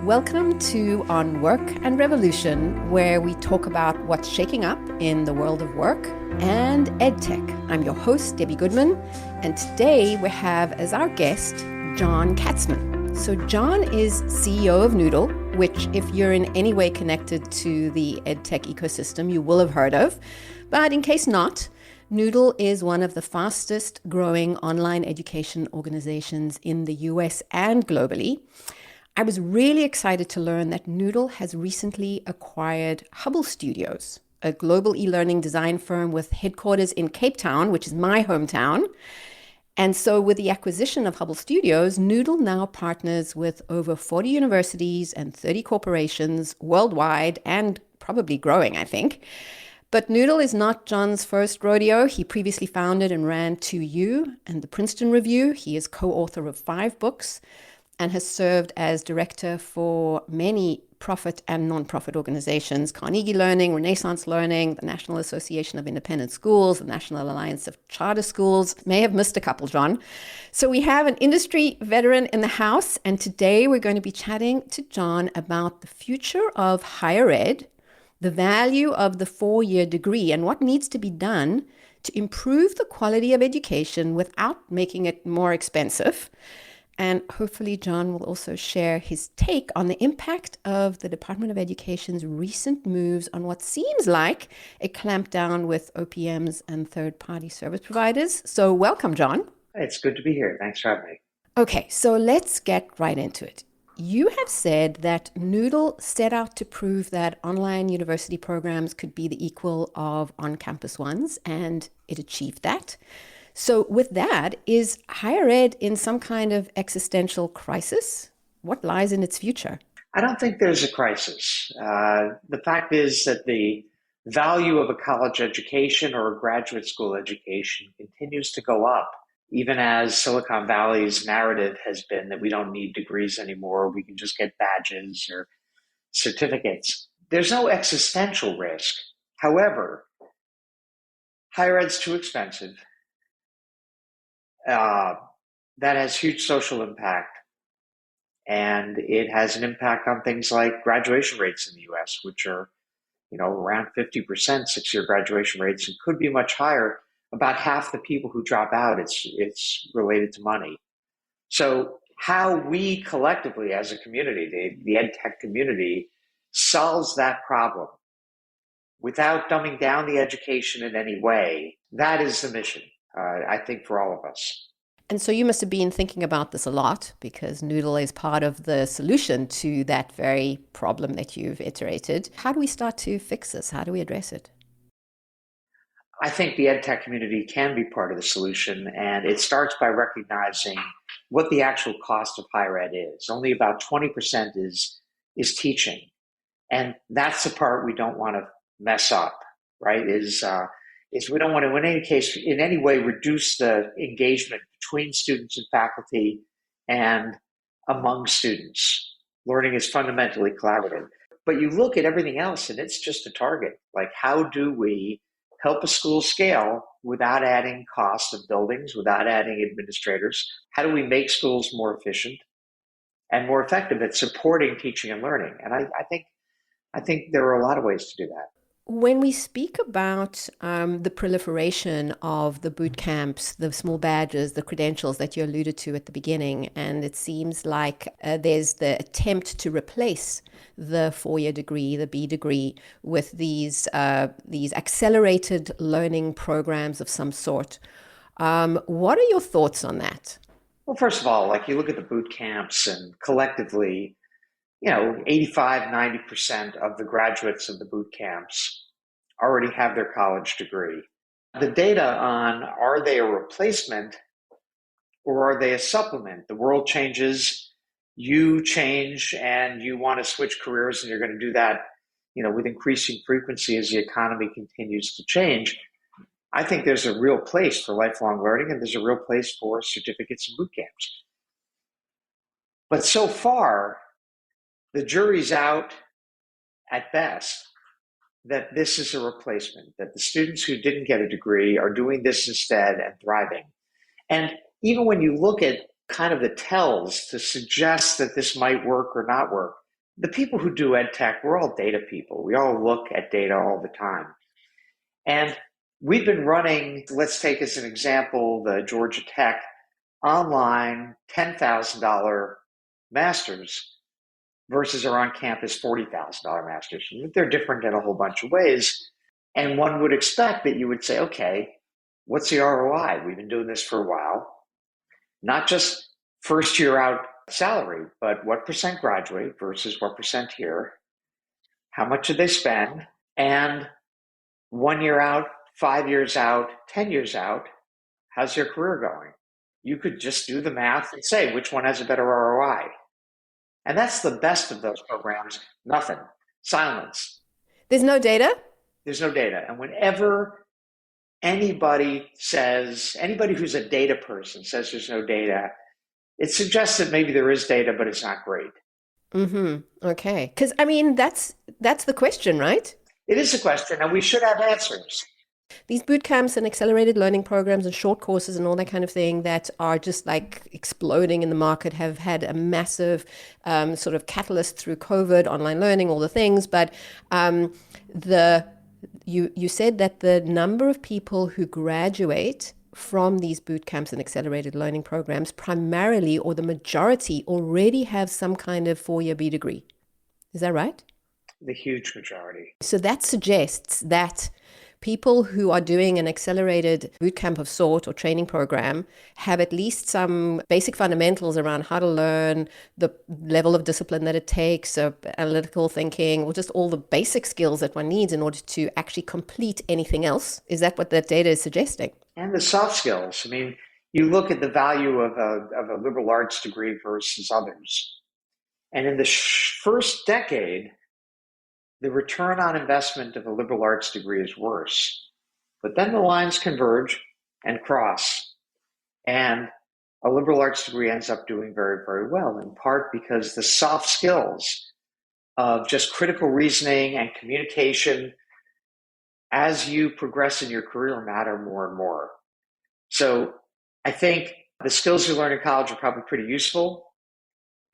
Welcome to On Work and Revolution, where we talk about what's shaking up in the world of work and EdTech. I'm your host, Debbie Goodman, and today we have as our guest, John Katzman. So John is CEO of Noodle, which if you're in any way connected to the EdTech ecosystem, you will have heard of. But in case not, Noodle is one of the fastest growing online education organizations in the US and globally. I was really excited to learn that Noodle has recently acquired Hubble Studios, a global e-learning design firm with headquarters in Cape Town, which is my hometown. And so with the acquisition of Hubble Studios, Noodle now partners with over 40 universities and 30 corporations worldwide and probably growing, I think. But Noodle is not John's first rodeo. He previously founded and ran 2U and the Princeton Review. He is co-author of 5 books and has served as director for many profit and non-profit organizations, Carnegie Learning, Renaissance Learning, the National Association of Independent Schools, the National Alliance of Charter Schools. May have missed a couple, John. So we have an industry veteran in the house, and today we're going to be chatting to John about the future of higher ed, the value of the 4-year degree, and what needs to be done to improve the quality of education without making it more expensive. And hopefully John will also share his take on the impact of the Department of Education's recent moves on what seems like a clampdown with OPMs and third-party service providers. So welcome, John. It's good to be here. Thanks for having me. Okay, so let's get right into it. You have said that Noodle set out to prove that online university programs could be the equal of on-campus ones, and it achieved that. So with that, is higher ed in some kind of existential crisis? What lies in its future? I don't think there's a crisis. The fact is that the value of a college education or a graduate school education continues to go up, even as Silicon Valley's narrative has been that we don't need degrees anymore, we can just get badges or certificates. There's no existential risk. However, higher ed's too expensive. That has huge social impact, and it has an impact on things like graduation rates in the US, which are, around 50% 6-year graduation rates, and could be much higher. About half the people who drop out, it's related to money. So how we collectively as a community, the EdTech community, solves that problem without dumbing down the education in any way, that is the mission. I think for all of us. And so you must have been thinking about this a lot, because Noodle is part of the solution to that very problem that you've iterated. How do we start to fix this? How do we address it? I think the EdTech community can be part of the solution, and it starts by recognizing what the actual cost of higher ed is. Only about 20% is teaching, and that's the part we don't want to mess up, right? Is we don't want to, in any way, reduce the engagement between students and faculty and among students. Learning is fundamentally collaborative. But you look at everything else and it's just a target. Like, how do we help a school scale without adding cost of buildings, without adding administrators? How do we make schools more efficient and more effective at supporting teaching and learning? And I think there are a lot of ways to do that. When we speak about the proliferation of the boot camps, the small badges, the credentials that you alluded to at the beginning, and it seems like there's the attempt to replace the 4-year degree, the B degree, with these accelerated learning programs of some sort. What are your thoughts on that? Well, first of all, like, you look at the boot camps, and collectively, 85, 90% of the graduates of the boot camps already have their college degree. The data on, are they a replacement or are they a supplement? The world changes, you change, and you want to switch careers, and you're going to do that, with increasing frequency as the economy continues to change. I think there's a real place for lifelong learning, and there's a real place for certificates and boot camps. But so far, the jury's out at best that this is a replacement, that the students who didn't get a degree are doing this instead and thriving. And even when you look at kind of the tells to suggest that this might work or not work, the people who do ed tech, we're all data people. We all look at data all the time. And we've been running, let's take as an example, the Georgia Tech online $10,000 masters versus our on-campus $40,000 masters. They're different in a whole bunch of ways. And one would expect that you would say, okay, what's the ROI? We've been doing this for a while. Not just first year out salary, but what percent graduate versus what percent here? How much did they spend? And 1 year out, 5 years out, 10 years out, how's your career going? You could just do the math and say which one has a better ROI. And that's the best of those programs. Nothing. Silence. There's no data? There's no data. And whenever anybody who's a data person says there's no data, it suggests that maybe there is data, but it's not great. Okay. Because, I mean, that's the question, right? It is a question, and we should have answers. These boot camps and accelerated learning programs and short courses and all that kind of thing that are just like exploding in the market have had a massive sort of catalyst through COVID, online learning, all the things. But you said that the number of people who graduate from these boot camps and accelerated learning programs primarily, or the majority, already have some kind of 4-year B degree. Is that right? The huge majority. So that suggests that people who are doing an accelerated bootcamp of sort or training program have at least some basic fundamentals around how to learn, the level of discipline that it takes, so analytical thinking, or just all the basic skills that one needs in order to actually complete anything else. Is that what that data is suggesting? And the soft skills. I mean, you look at the value of a liberal arts degree versus others. And in the first decade, the return on investment of a liberal arts degree is worse. But then the lines converge and cross. And a liberal arts degree ends up doing very, very well, in part because the soft skills of just critical reasoning and communication as you progress in your career matter more and more. So I think the skills you learn in college are probably pretty useful.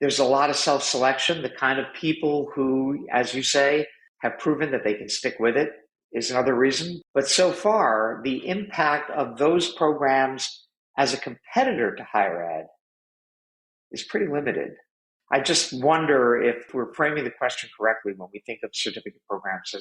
There's a lot of self-selection. The kind of people who, as you say, have proven that they can stick with it is another reason. But so far, the impact of those programs as a competitor to higher ed is pretty limited. I just wonder if we're framing the question correctly when we think of certificate programs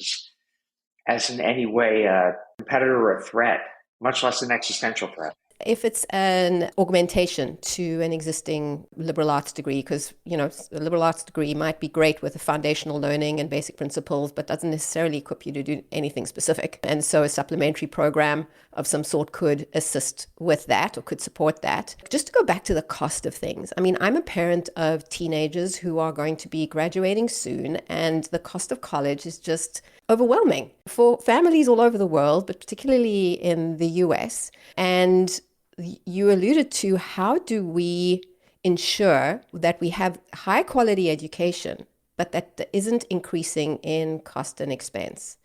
as in any way a competitor or a threat, much less an existential threat. If it's an augmentation to an existing liberal arts degree, because, you know, a liberal arts degree might be great with the foundational learning and basic principles, but doesn't necessarily equip you to do anything specific. And so a supplementary program of some sort could assist with that or could support that. Just to go back to the cost of things. I mean, I'm a parent of teenagers who are going to be graduating soon, and the cost of college is just overwhelming for families all over the world, but particularly in the US. And you alluded to, how do we ensure that we have high quality education, but that isn't increasing in cost and expense?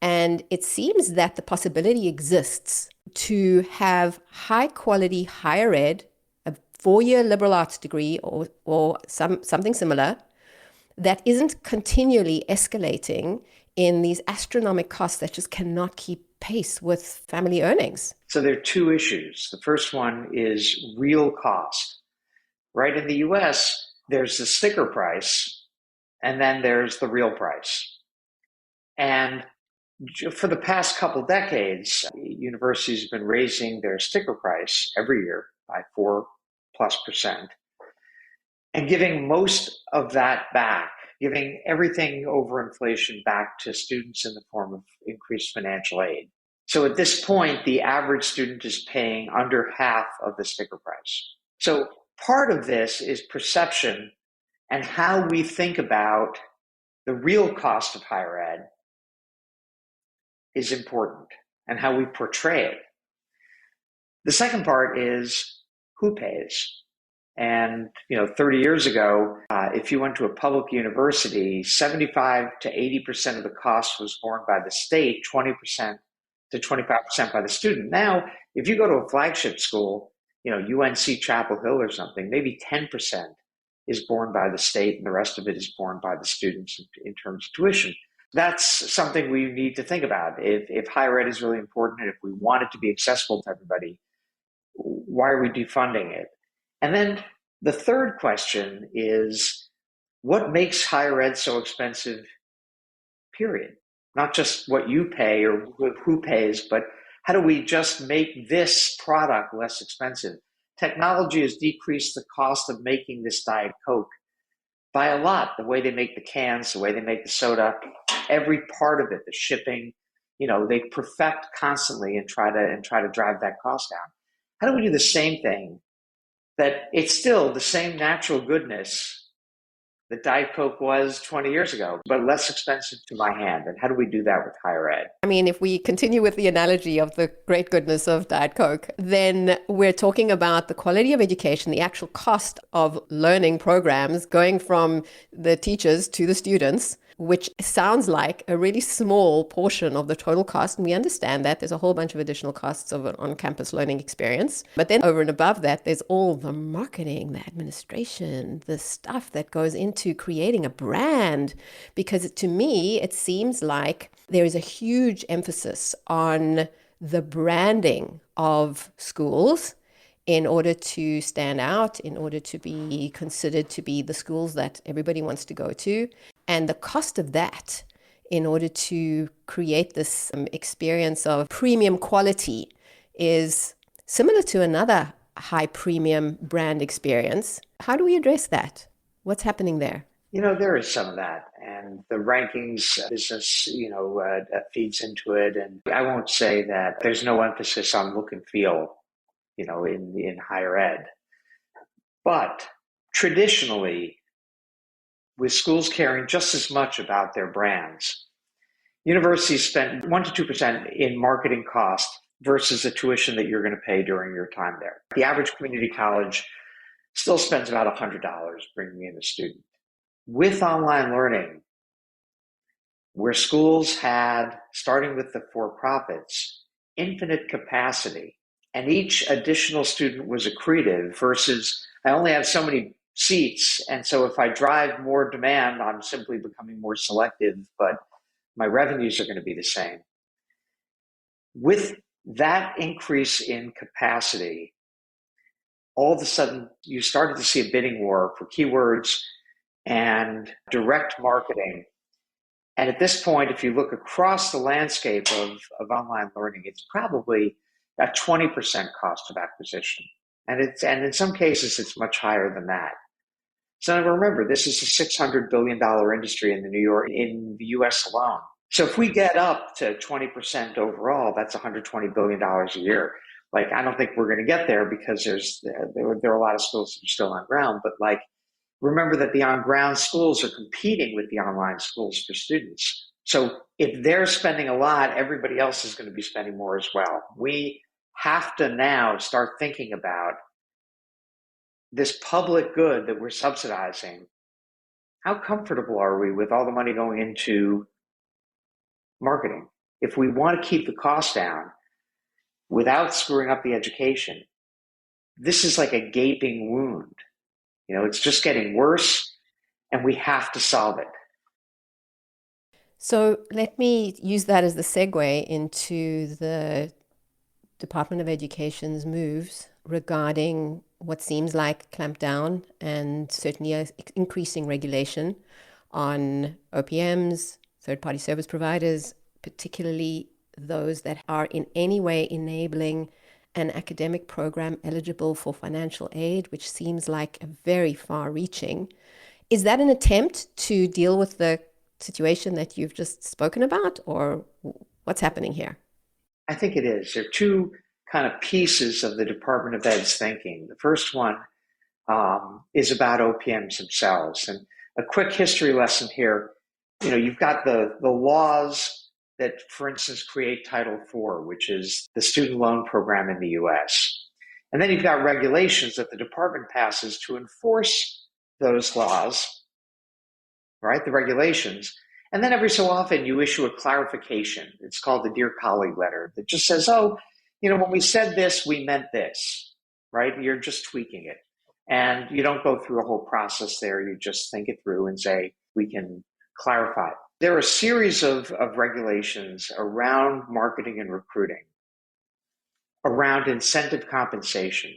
And it seems that the possibility exists to have high quality higher ed, a 4-year liberal arts degree or something similar, that isn't continually escalating in these astronomical costs that just cannot keep pace with family earnings. So there are two issues. The first one is real cost. Right in the US, there's the sticker price, and then there's the real price. And for the past couple decades, universities have been raising their sticker price every year by 4+% and giving most of that back, giving everything over inflation back to students in the form of increased financial aid. So at this point, the average student is paying under half of the sticker price. So part of this is perception and how we think about the real cost of higher ed is important, and how we portray it. The second part is who pays. And 30 years ago, if you went to a public university, 75 to 80% of the cost was borne by the state, 20% to 25% by the student. Now, if you go to a flagship school, UNC Chapel Hill or something, maybe 10% is borne by the state and the rest of it is borne by the students in terms of tuition. That's something we need to think about. If higher ed is really important and if we want it to be accessible to everybody, why are we defunding it? And then the third question is, what makes higher ed so expensive, period? Not just what you pay or who pays, but how do we just make this product less expensive? Technology has decreased the cost of making this Diet Coke by a lot. The way they make the cans, the way they make the soda, every part of it, the shipping, they perfect constantly and try to drive that cost down. How do we do the same thing that it's still the same natural goodness that Diet Coke was 20 years ago, but less expensive to my hand? And how do we do that with higher ed? I mean, if we continue with the analogy of the great goodness of Diet Coke, then we're talking about the quality of education, the actual cost of learning programs going from the teachers to the students, which sounds like a really small portion of the total cost. And we understand that there's a whole bunch of additional costs of an on-campus learning experience. But then over and above that, there's all the marketing, the administration, the stuff that goes into creating a brand. Because to me, it seems like there is a huge emphasis on the branding of schools in order to stand out, in order to be considered to be the schools that everybody wants to go to. And the cost of that, in order to create this experience of premium quality, is similar to another high premium brand experience. How do we address that? What's happening there? There is some of that, and the rankings business, feeds into it. And I won't say that there's no emphasis on look and feel, in higher ed. But traditionally, with schools caring just as much about their brands, universities spend 1% to 2% in marketing cost versus the tuition that you're going to pay during your time there. The average community college still spends about $100 bringing in a student. With online learning, where schools had, starting with the for-profits, infinite capacity, and each additional student was accretive versus I only have so many seats, and so if I drive more demand, I'm simply becoming more selective, but my revenues are going to be the same. With that increase in capacity, all of a sudden you started to see a bidding war for keywords and direct marketing. And at this point, if you look across the landscape of online learning, it's probably a 20% cost of acquisition. And in some cases, it's much higher than that. So remember, this is a $600 billion industry in the US alone. So if we get up to 20% overall, that's $120 billion a year. I don't think we're going to get there because there are a lot of schools that are still on ground. But remember that the on-ground schools are competing with the online schools for students. So if they're spending a lot, everybody else is going to be spending more as well. We have to now start thinking about this public good that we're subsidizing. How comfortable are we with all the money going into marketing? If we want to keep the cost down without screwing up the education, this is like a gaping wound. It's just getting worse, and we have to solve it. So let me use that as the segue into the Department of Education's moves regarding what seems like clampdown and certainly increasing regulation on OPMs, third-party service providers, particularly those that are in any way enabling an academic program eligible for financial aid, which seems like a very far-reaching. Is that an attempt to deal with the situation that you've just spoken about, or what's happening here? I think it is. There are two kind of pieces of the Department of Ed's thinking. The first one is about OPMs themselves. And a quick history lesson here, you've got the laws that, for instance, create Title IV, which is the student loan program in the US. And then you've got regulations that the department passes to enforce those laws, right? The regulations. And then every so often you issue a clarification. It's called the Dear Colleague letter that just says, when we said this, we meant this, right? You're just tweaking it. And you don't go through a whole process there. You just think it through and say, we can clarify. There are a series of regulations around marketing and recruiting, around incentive compensation,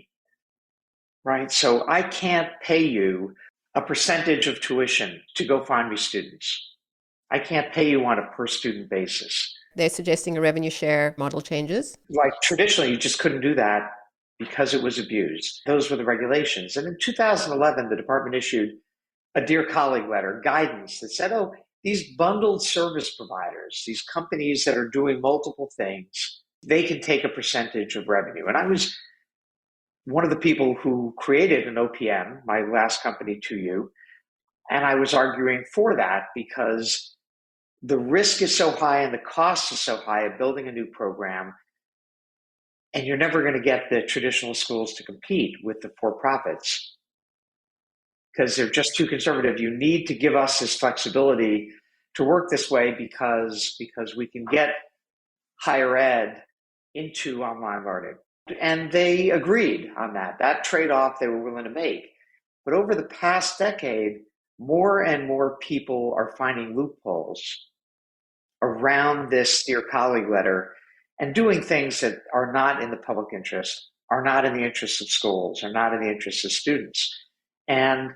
right? So I can't pay you a percentage of tuition to go find me students. I can't pay you on a per student basis. They're suggesting a revenue share model changes. Like traditionally, you just couldn't do that because it was abused. Those were the regulations. And in 2011, the department issued a Dear Colleague letter, guidance that said, oh, these bundled service providers, these companies that are doing multiple things, they can take a percentage of revenue. And I was one of the people who created an OPM, my last company, 2U, and I was arguing for that because the risk is so high and the cost is so high of building a new program, and you're never going to get the traditional schools to compete with the for-profits because they're just too conservative. You need to give us this flexibility to work this way because we can get higher ed into online learning. And they agreed on that. That trade-off they were willing to make. But over the past decade, more and more people are finding loopholes around this Dear Colleague letter and doing things that are not in the public interest, are not in the interest of schools, are not in the interest of students. And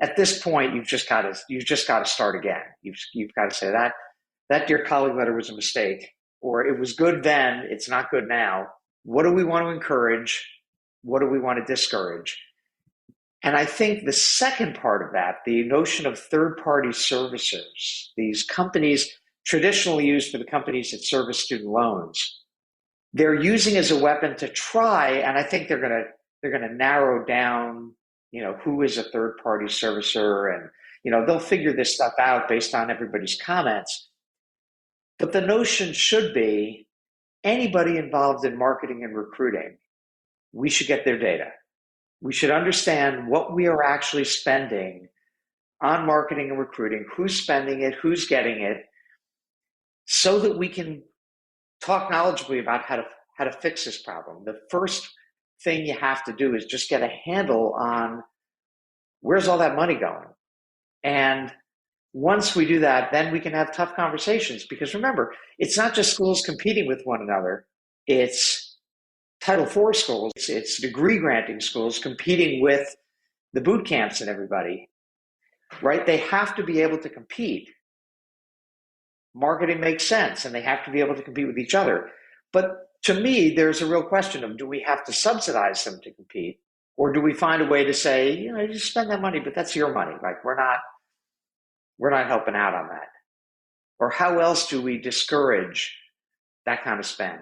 at this point, you've just got to start again. You've got to say that Dear Colleague letter was a mistake, or it was good then, it's not good now. What do we want to encourage? What do we want to discourage? And I think the second part of that, the notion of third-party servicers, these companies traditionally used for the companies that service student loans, they're using as a weapon to try, and I think they're going to narrow down, who is a third-party servicer, and they'll figure this stuff out based on everybody's comments. But the notion should be anybody involved in marketing and recruiting, we should get their data. We should understand what we are actually spending on marketing and recruiting, who's spending it, who's getting it, so that we can talk knowledgeably about how to fix this problem. The first thing you have to do is just get a handle on where's all that money going. And once we do that, then we can have tough conversations, because remember, it's not just schools competing with one another. It's Title IV schools, it's degree granting schools competing with the boot camps and everybody, right? They have to be able to compete. Marketing makes sense, and they have to be able to compete with each other. But to me, there's a real question of, do we have to subsidize them to compete? Or do we find a way to say, you spend that money, but that's your money. Like we're not helping out on that. Or how else do we discourage that kind of spend?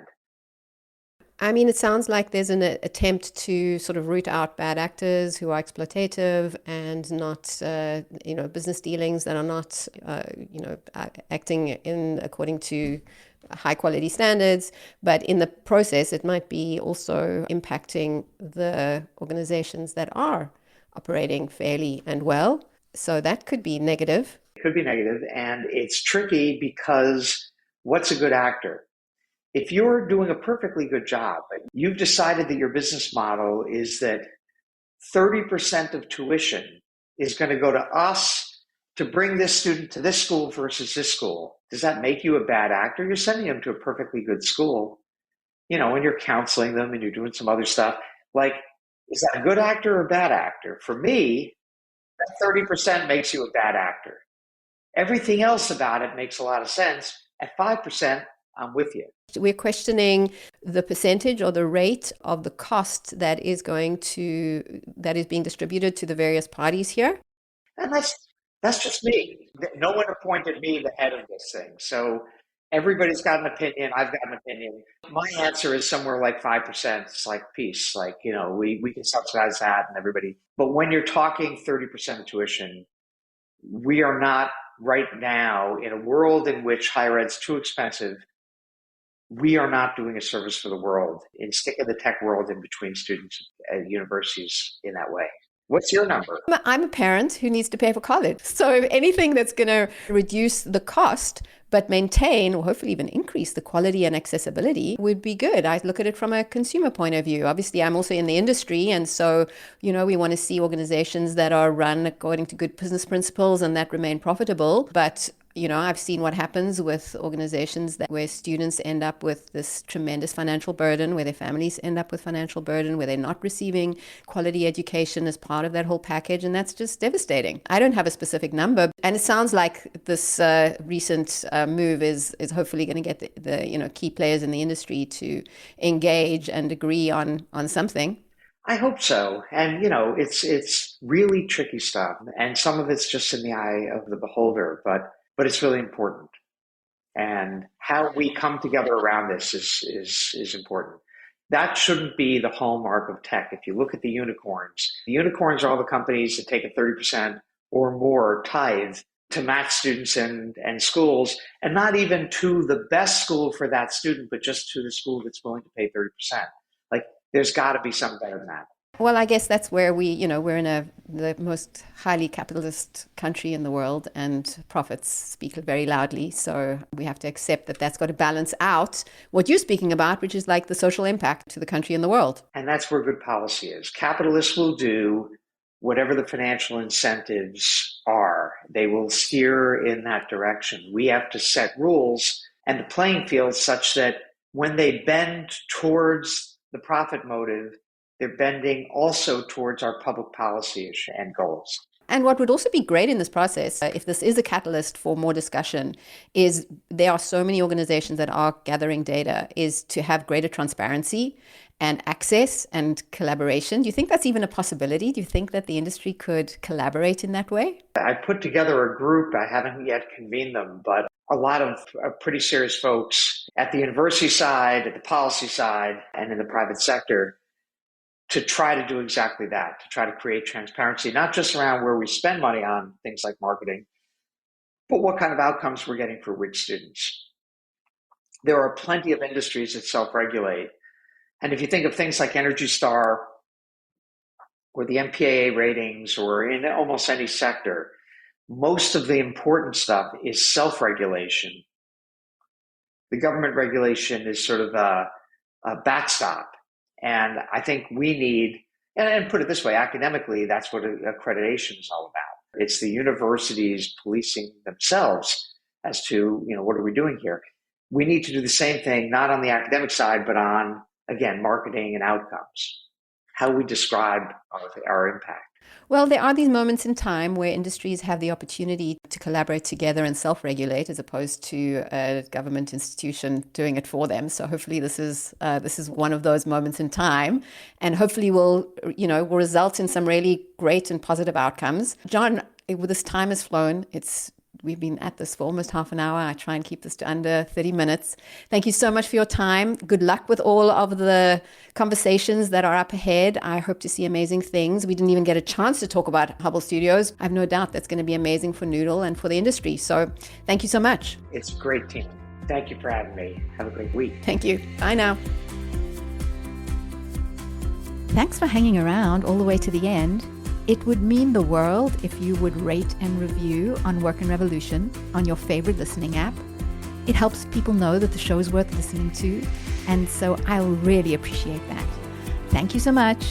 I mean, it sounds like there's an attempt to sort of root out bad actors who are exploitative and not, business dealings that are not, acting according to high quality standards. But in the process, it might be also impacting the organizations that are operating fairly and well. So that could be negative. It could be negative, and it's tricky because what's a good actor? If you're doing a perfectly good job, you've decided that your business model is that 30% of tuition is going to go to us to bring this student to this school versus this school. Does that make you a bad actor? You're sending them to a perfectly good school, and you're counseling them and you're doing some other stuff. Like, is that a good actor or a bad actor? For me, that 30% makes you a bad actor. Everything else about it makes a lot of sense. At 5%, I'm with you. We're questioning the percentage or the rate of the cost that is being distributed to the various parties here. And that's just me. No one appointed me the head of this thing. So everybody's got an opinion. I've got an opinion. My answer is somewhere like 5%. It's like peace. Like, we can subsidize that and everybody. But when you're talking 30% of tuition, we are not right now in a world in which higher ed's too expensive. We are not doing a service for the world in sticking the tech world in between students at universities in that way. What's your number? I'm a parent who needs to pay for college. So if anything that's going to reduce the cost but maintain or hopefully even increase the quality and accessibility would be good. I look at it from a consumer point of view. Obviously, I'm also in the industry. And so, we want to see organizations that are run according to good business principles and that remain profitable. But I've seen what happens with organizations where students end up with this tremendous financial burden, where their families end up with financial burden, where they're not receiving quality education as part of that whole package. And that's just devastating. I don't have a specific number. And it sounds like this recent move is hopefully going to get the key players in the industry to engage and agree on something. I hope so. And, it's really tricky stuff. And some of it's just in the eye of the beholder, but it's really important. And how we come together around this is important. That shouldn't be the hallmark of tech. If you look at the unicorns are all the companies that take a 30% or more tithe to match students and schools, and not even to the best school for that student, but just to the school that's willing to pay 30%. Like, there's got to be something better than that. Well, I guess that's where we're in the most highly capitalist country in the world, and profits speak very loudly. So we have to accept that that's got to balance out what you're speaking about, which is like the social impact to the country and the world. And that's where good policy is. Capitalists will do whatever the financial incentives are. They will steer in that direction. We have to set rules and the playing field such that when they bend towards the profit motive, they're bending also towards our public policy and goals. And what would also be great in this process, if this is a catalyst for more discussion, is there are so many organizations that are gathering data, is to have greater transparency and access and collaboration. Do you think that's even a possibility? Do you think that the industry could collaborate in that way? I put together a group. I haven't yet convened them, but a lot of pretty serious folks at the university side, at the policy side, and in the private sector to try to do exactly that, to try to create transparency, not just around where we spend money on things like marketing, but what kind of outcomes we're getting for which students. There are plenty of industries that self-regulate. And if you think of things like Energy Star or the MPAA ratings or in almost any sector, most of the important stuff is self-regulation. The government regulation is sort of a backstop. And I think we need, and put it this way, academically, that's what accreditation is all about. It's the universities policing themselves as to, what are we doing here? We need to do the same thing, not on the academic side, but on, again, marketing and outcomes, how we describe our impact. Well, there are these moments in time where industries have the opportunity to collaborate together and self-regulate as opposed to a government institution doing it for them. So hopefully this is one of those moments in time, and hopefully will result in some really great and positive outcomes. John, this time has flown. We've been at this for almost half an hour. I try and keep this to under 30 minutes. Thank you so much for your time. Good luck with all of the conversations that are up ahead. I hope to see amazing things. We didn't even get a chance to talk about Hubble Studios. I have no doubt that's going to be amazing for Noodle and for the industry. So thank you so much. It's a great team. Thank you for having me. Have a great week. Thank you. Bye now. Thanks for hanging around all the way to the end. It would mean the world if you would rate and review on Work and Revolution on your favorite listening app. It helps people know that the show is worth listening to, and so I'll really appreciate that. Thank you so much.